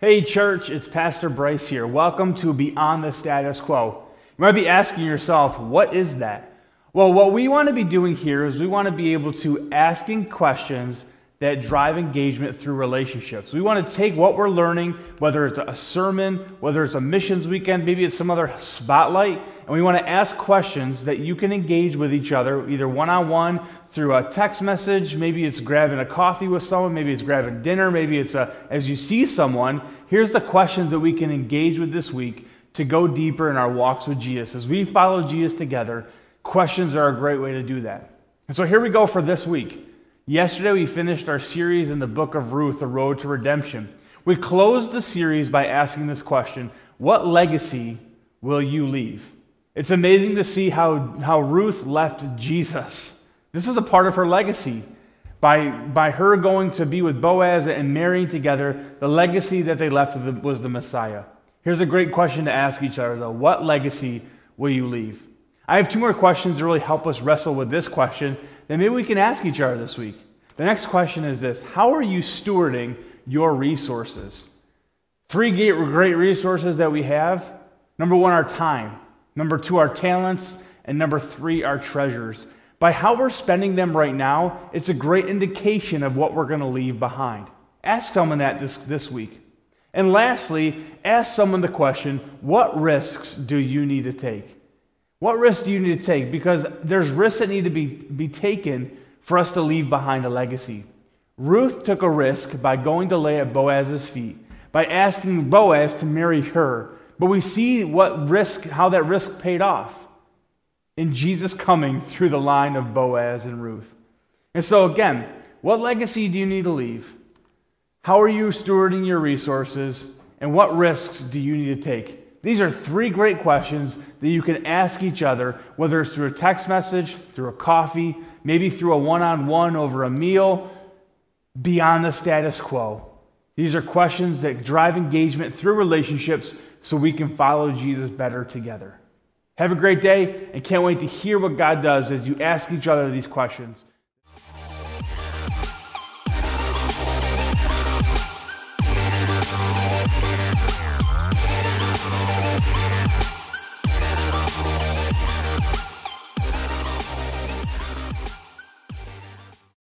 Hey church, it's Pastor Bryce here. Welcome to Beyond the Status Quo. You might be asking yourself, what is that? Well, what we want to be doing here is we want to be able to asking questions that drive engagement through relationships. We want to take what we're learning, whether it's a sermon, whether it's a missions weekend, maybe it's some other spotlight, and we want to ask questions that you can engage with each other, either one-on-one, through a text message, maybe it's grabbing a coffee with someone, maybe it's grabbing dinner, maybe it's as you see someone, here's the questions that we can engage with this week to go deeper in our walks with Jesus. As we follow Jesus together, questions are a great way to do that. And so here we go for this week. Yesterday we finished our series in the book of Ruth, The Road to Redemption. We closed the series by asking this question, what legacy will you leave? It's amazing to see how Ruth left Jesus. This was a part of her legacy. By her going to be with Boaz and marrying together, the legacy that they left was the Messiah. Here's a great question to ask each other, though. What legacy will you leave? I have two more questions to really help us wrestle with this question that maybe we can ask each other this week. The next question is this: how are you stewarding your resources? Three great resources that we have. Number one, our time. Number two, our talents. And number three, our treasures. By how we're spending them right now, it's a great indication of what we're going to leave behind. Ask someone that this week. And lastly, ask someone the question, what risks do you need to take? What risks do you need to take? Because there's risks that need to be taken for us to leave behind a legacy. Ruth took a risk by going to lay at Boaz's feet, by asking Boaz to marry her. But we see how that risk paid off in Jesus coming through the line of Boaz and Ruth. And so again, what legacy do you need to leave? How are you stewarding your resources? And what risks do you need to take? These are three great questions that you can ask each other, whether it's through a text message, through a coffee, maybe through a one-on-one over a meal, beyond the status quo. These are questions that drive engagement through relationships so we can follow Jesus better together. Have a great day, and can't wait to hear what God does as you ask each other these questions.